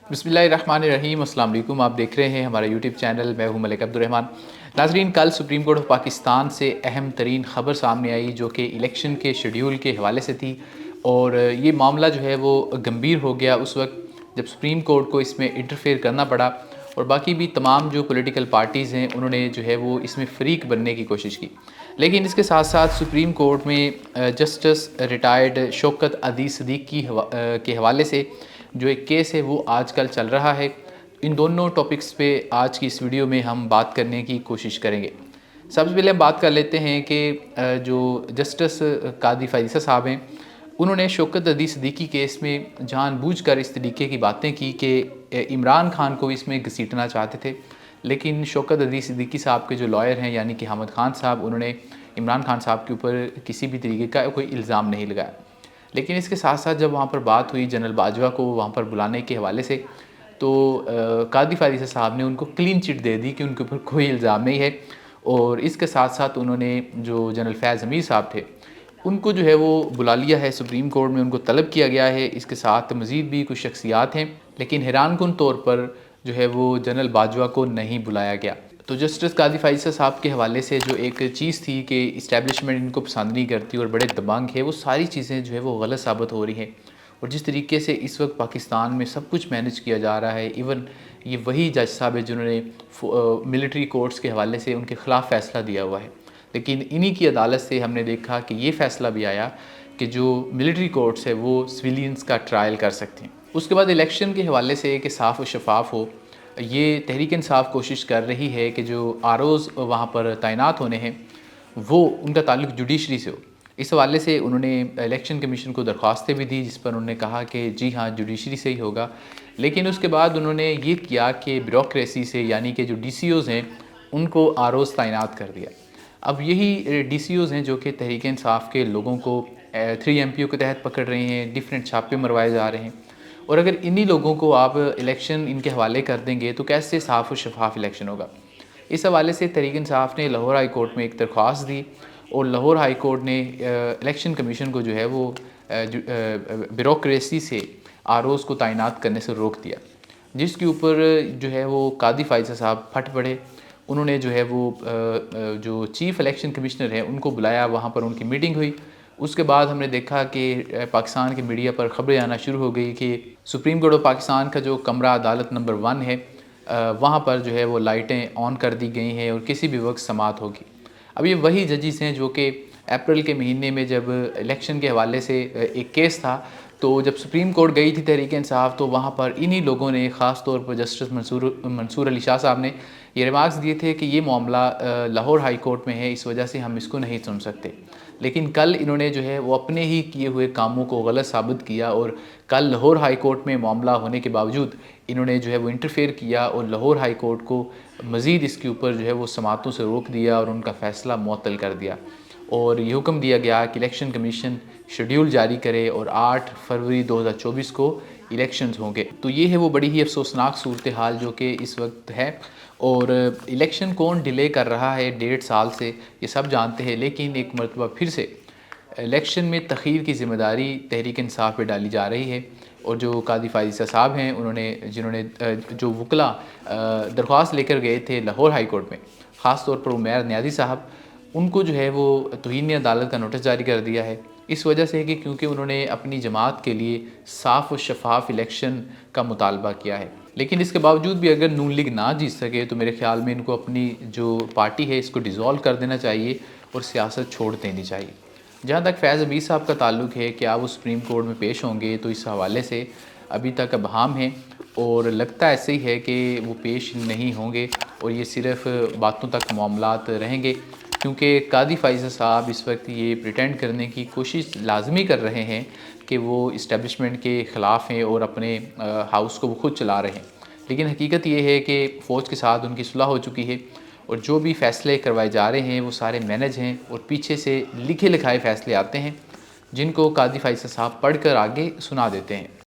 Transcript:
बिस्मिल्लाहिर्रहमानिर्रहीम। अस्सलाम वालेकुम। आप देख रहे हैं हमारा यूट्यूब चैनल, मैं हूं मलिक अब्दुर्रहमान। नाज़रीन, कल सुप्रीम कोर्ट ऑफ पाकिस्तान से अहम तरीन ख़बर सामने आई जो कि इलेक्शन के शेड्यूल के हवाले से थी, और ये मामला जो है वो गंभीर हो गया उस वक्त जब सुप्रीम कोर्ट को इसमें इंटरफेयर करना पड़ा, और बाकी भी तमाम जो पॉलिटिकल पार्टीज़ हैं उन्होंने जो है वो इसमें फ़रीक बनने की कोशिश की। लेकिन इसके साथ साथ सुप्रीम कोर्ट में जस्टिस रिटायर्ड शौकत अदीस सिद्दीकी के हवाले से जो एक केस है वो आजकल चल रहा है। इन दोनों टॉपिक्स पे आज की इस वीडियो में हम बात करने की कोशिश करेंगे। सबसे पहले हम बात कर लेते हैं कि जो जस्टिस कादी फ़ाइज़ा साहब हैं, उन्होंने शौकत अदीस सिद्दीकी केस में जानबूझकर इस तरीके की बातें की कि इमरान खान को इसमें घसीटना चाहते थे। लेकिन शौकत अदीस सिद्दीकी साहब के जो लॉयर हैं यानी कि हामिद खान साहब, उन्होंने इमरान खान साहब के ऊपर किसी भी तरीके का कोई इल्ज़ाम नहीं लगाया। लेकिन इसके साथ साथ जब वहाँ पर बात हुई जनरल बाजवा को वहाँ पर बुलाने के हवाले से, तो कादी फ़ाइज़ा साहब ने उनको क्लीन चिट दे दी कि उनके ऊपर कोई इल्ज़ाम नहीं है। और इसके साथ साथ उन्होंने जो जनरल फैज़ हमीद साहब थे उनको जो है वो बुला लिया है सुप्रीम कोर्ट में, उनको तलब किया गया है। इसके साथ मज़ीद भी कुछ शख्सियात हैं, लेकिन हैरानकुन तौर पर जो है वो जनरल बाजवा को नहीं बुलाया गया। तो जस्टिस कादी फ़ाइज़ा साहब के हवाले से जो एक चीज़ थी कि इस्टेब्लिशमेंट इनको पसंद नहीं करती और बड़े दबंग है, वो सारी चीज़ें जो है वो गलत साबित हो रही हैं। और जिस तरीके से इस वक्त पाकिस्तान में सब कुछ मैनेज किया जा रहा है, इवन ये वही जज साहब है जिन्होंने मिलिट्री कोर्ट्स के हवाले से उनके ख़िलाफ़ फ़ैसला दिया हुआ है। लेकिन इन्हीं की अदालत से हमने देखा कि ये फ़ैसला भी आया कि जो मिलिट्री कोर्ट्स है वो सिविलियंस का ट्रायल कर सकते हैं। उसके बाद इलेक्शन के हवाले से कि साफ़ और शफाफ हो, ये तहरीक इंसाफ कोशिश कर रही है कि जो आरओज़ वहाँ पर तैनात होने हैं वो उनका ताल्लुक जुडिशरी से हो। इस हवाले से उन्होंने इलेक्शन कमीशन को दरख्वास्तें भी दी, जिस पर उन्होंने कहा कि जी हाँ, जुडिशरी से ही होगा। लेकिन उसके बाद उन्होंने ये किया कि ब्यूरोक्रेसी से, यानी कि जो डीसीओज़ हैं उनको आरओज़ तैनात कर दिया। अब यही डीसीओज़ हैं जो कि तहरीक इंसाफ के लोगों को 3MPO के तहत पकड़ रहे हैं, डिफरेंट छापे मरवाए जा रहे हैं। और अगर इन्हीं लोगों को आप इलेक्शन इनके हवाले कर देंगे तो कैसे साफ़ और शफाफ इलेक्शन होगा। इस हवाले से तहरीक इंसाफ ने लाहौर हाई कोर्ट में एक दरख्वास्त दी, और लाहौर हाई कोर्ट ने इलेक्शन कमीशन को जो है वो ब्यूरोक्रेसी से आरओज़ को तैनात करने से रोक दिया, जिसके ऊपर जो है वो कादी फ़ाइज़ा साहब फट पड़े। उन्होंने जो है वो जो चीफ़ इलेक्शन कमिश्नर है उनको बुलाया, वहाँ पर उनकी मीटिंग हुई। उसके बाद हमने देखा कि पाकिस्तान की मीडिया पर ख़बरें आना शुरू हो गई कि सुप्रीम कोर्ट ऑफ पाकिस्तान का जो कमरा अदालत नंबर 1 है, वहाँ पर जो है वो लाइटें ऑन कर दी गई हैं और किसी भी वक्त समाअत होगी। अब ये वही जजेस हैं जो कि अप्रैल के महीने में जब इलेक्शन के हवाले से एक केस था, तो जब सुप्रीम कोर्ट गई थी तहरीक इंसाफ, तो वहाँ पर इन्हीं लोगों ने, ख़ास तौर पर जस्टिस मंसूर अली शाह साहब ने ये रिमार्क्स दिए थे कि ये मामला लाहौर हाई कोर्ट में है, इस वजह से हम इसको नहीं सुन सकते। लेकिन कल इन्होंने जो है वो अपने ही किए हुए कामों को गलत साबित किया, और कल लाहौर हाई कोर्ट में मामला होने के बावजूद इन्होंने जो है वो इंटरफेयर किया और लाहौर हाई कोर्ट को मज़ीद इसके ऊपर जो है वो समाअतों से रोक दिया और उनका फ़ैसला मुअत्तल कर दिया। और ये हुक्म दिया गया कि इलेक्शन कमीशन शेड्यूल जारी करे और 8 फरवरी 2024 को इलेक्शंस होंगे। तो ये है वो बड़ी ही अफसोसनाक सूरत हाल जो कि इस वक्त है। और इलेक्शन कौन डिले कर रहा है 1.5 साल से, ये सब जानते हैं। लेकिन एक मरतबा फिर से इलेक्शन में तख़ीर की ज़िम्मेदारी तहरीक इंसाफ पे डाली जा रही है। और जो कादी फ़ाइज़ा साहब हैं, जिन्होंने जो वकला दरख्वास्त लेकर गए थे लाहौर हाई कोर्ट में, ख़ास तौर पर उमैर नियाज़ी साहब, उनको जो है वो तौहीन अदालत का नोटिस जारी कर दिया है। इस वजह से कि क्योंकि उन्होंने अपनी जमात के लिए साफ़ और शफाफ इलेक्शन का मुतालबा किया है। लेकिन इसके बावजूद भी अगर नून लीग ना जीत सके तो मेरे ख़्याल में इनको अपनी जो पार्टी है इसको डिज़ोल्व कर देना चाहिए और सियासत छोड़ देनी चाहिए। जहाँ तक फैज़ हमीद साहब का ताल्लुक़ है कि वो सुप्रीम कोर्ट में पेश होंगे, तो इस हवाले से अभी तक अबहम है, और लगता ऐसे ही है कि वो पेश नहीं होंगे और ये सिर्फ़ बातों तक मामलात रहेंगे। क्योंकि कादी फ़ाइज़ा साहब इस वक्त ये प्रिटेंड करने की कोशिश लाजमी कर रहे हैं कि वो इस्टेब्लिशमेंट के ख़िलाफ़ हैं और अपने हाउस को वो खुद चला रहे हैं। लेकिन हकीकत ये है कि फ़ौज के साथ उनकी सुलह हो चुकी है, और जो भी फ़ैसले करवाए जा रहे हैं वो सारे मैनेज हैं, और पीछे से लिखे लिखाए फ़ैसले आते हैं जिनको कादी फ़ाइज़ा साहब पढ़ कर आगे सुना देते हैं।